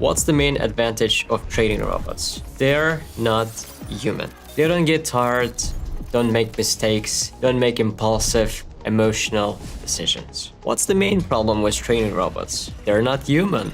What's the main advantage of trading robots? They're not human. They don't get tired, don't make mistakes, don't make impulsive, emotional decisions. What's the main problem with trading robots? They're not human.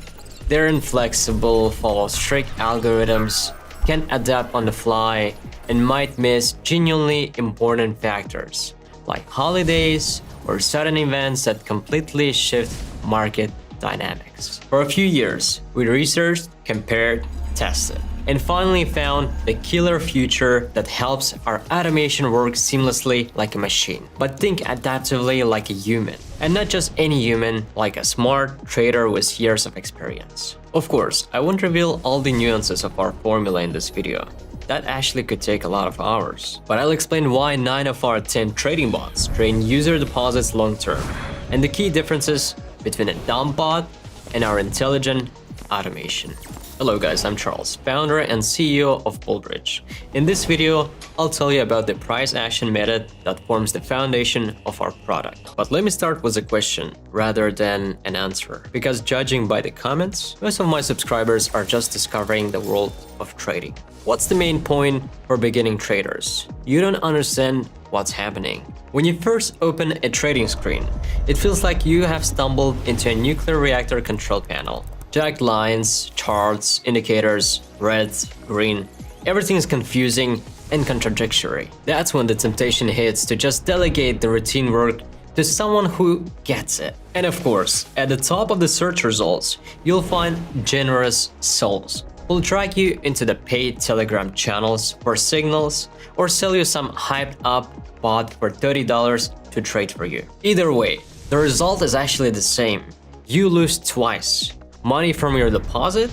They're inflexible, follow strict algorithms, can't adapt on the fly, and might miss genuinely important factors like holidays or sudden events that completely shift market dynamics. For a few years, we researched, compared, tested, and finally found the killer feature that helps our automation work seamlessly like a machine, but think adaptively like a human. And not just any human, like a smart trader with years of experience. Of course, I won't reveal all the nuances of our formula in this video. That actually could take a lot of hours. But I'll explain why 9 of our 10 trading bots drain user deposits long term, and the key differences between a dumb bot and our intelligent automation. Hello guys, I'm Charles, founder and CEO of Goldbridge. In this video, I'll tell you about the price action method that forms the foundation of our product. But let me start with a question rather than an answer, because judging by the comments, most of my subscribers are just discovering the world of trading. What's the main point for beginning traders? You don't understand what's happening. When you first open a trading screen, it feels like you have stumbled into a nuclear reactor control panel. Jagged lines, charts, indicators, red, green, everything is confusing and contradictory. That's when the temptation hits to just delegate the routine work to someone who gets it. And of course, at the top of the search results, you'll find generous souls who'll drag you into the paid Telegram channels for signals or sell you some hyped up bot for $30 to trade for you. Either way, the result is actually the same. You lose twice. Money from your deposit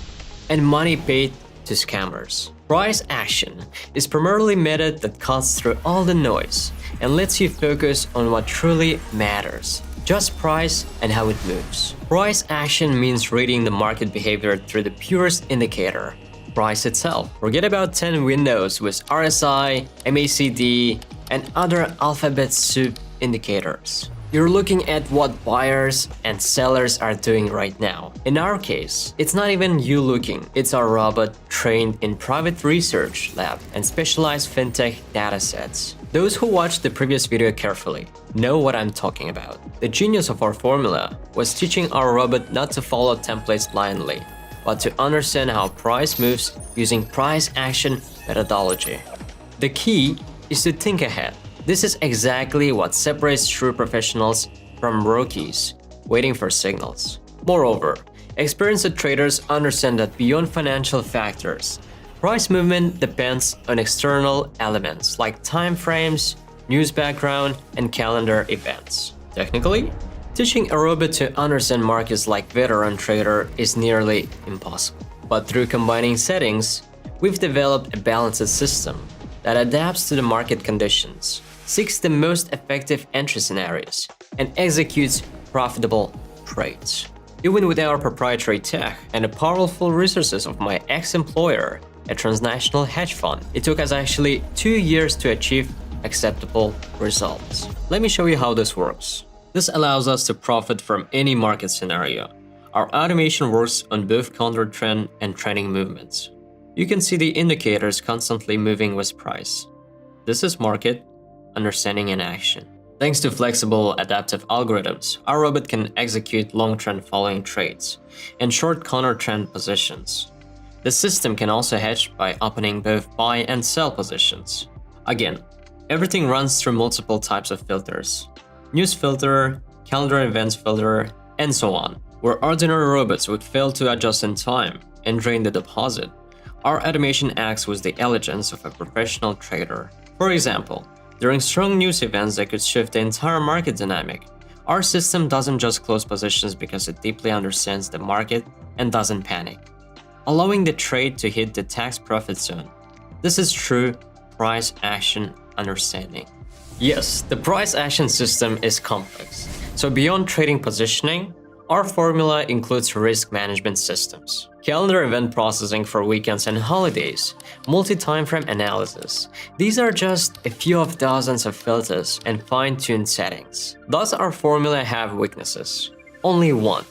and money paid to scammers. Price action is primarily a method that cuts through all the noise and lets you focus on what truly matters. Just price and how it moves. Price action means reading the market behavior through the purest indicator, price itself. Forget about 10 windows with RSI, MACD, and other alphabet soup indicators. You're looking at what buyers and sellers are doing right now. In our case, it's not even you looking, it's our robot trained in private research lab and specialized fintech datasets. Those who watched the previous video carefully know what I'm talking about. The genius of our formula was teaching our robot not to follow templates blindly, but to understand how price moves using price action methodology. The key is to think ahead. This is exactly what separates true professionals from rookies waiting for signals. Moreover, experienced traders understand that beyond financial factors, price movement depends on external elements like time frames, news background, and calendar events. Technically, teaching a robot to understand markets like veteran trader is nearly impossible. But through combining settings, we've developed a balanced system that adapts to the market conditions, seeks the most effective entry scenarios, and executes profitable trades. Even with our proprietary tech and the powerful resources of my ex-employer, a transnational hedge fund, it took us actually 2 years to achieve acceptable results. Let me show you how this works. This allows us to profit from any market scenario. Our automation works on both counter-trend and trending movements. You can see the indicators constantly moving with price. This is market understanding in action. Thanks to flexible adaptive algorithms, our robot can execute long trend following trades and short counter trend positions. The system can also hedge by opening both buy and sell positions. Again, everything runs through multiple types of filters: news filter, calendar events filter, and so on. Where ordinary robots would fail to adjust in time and drain the deposit, our automation acts with the elegance of a professional trader. For example, during strong news events that could shift the entire market dynamic, our system doesn't just close positions because it deeply understands the market and doesn't panic, allowing the trade to hit the tax profit zone. This is true price action understanding. Yes, the price action system is complex. So beyond trading positioning, our formula includes risk management systems, calendar event processing for weekends and holidays, multi-timeframe analysis. These are just a few of dozens of filters and fine-tuned settings. Does our formula have weaknesses? Only one: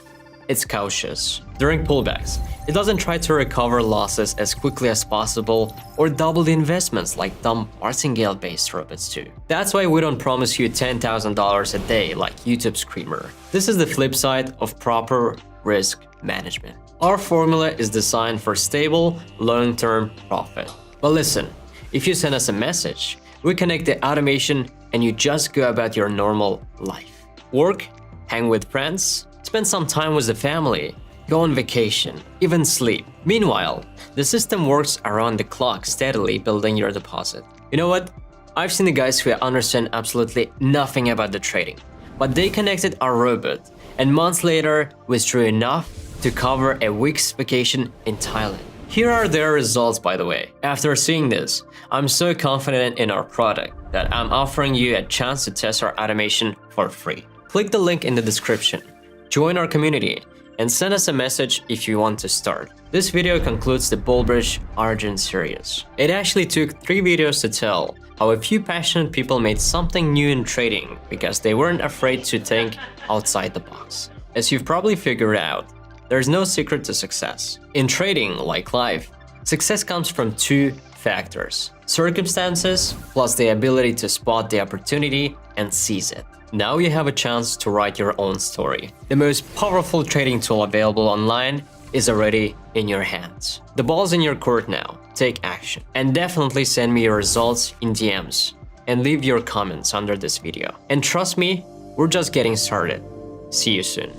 it's cautious. During pullbacks, it doesn't try to recover losses as quickly as possible or double the investments like dumb martingale-based robots do. That's why we don't promise you $10,000 a day like YouTube Screamer. This is the flip side of proper risk management. Our formula is designed for stable, long-term profit. But listen, if you send us a message, we connect the automation and you just go about your normal life. Work, hang with friends, spend some time with the family, go on vacation, even sleep. Meanwhile, the system works around the clock, steadily building your deposit. You know what? I've seen the guys who understand absolutely nothing about the trading, but they connected our robot and months later withdrew enough to cover a week's vacation in Thailand. Here are their results, by the way. After seeing this, I'm so confident in our product that I'm offering you a chance to test our automation for free. Click the link in the description, join our community, and send us a message if you want to start. This video concludes the Goldbridge Origin series. It actually took 3 videos to tell how a few passionate people made something new in trading because they weren't afraid to think outside the box. As you've probably figured out, there's no secret to success. In trading, like life, success comes from 2 factors: circumstances plus the ability to spot the opportunity and seize it. Now you have a chance to write your own story. The most powerful trading tool available online is already in your hands. The ball's in your court now. Take action. And definitely send me your results in DMs and leave your comments under this video. And trust me, we're just getting started. See you soon.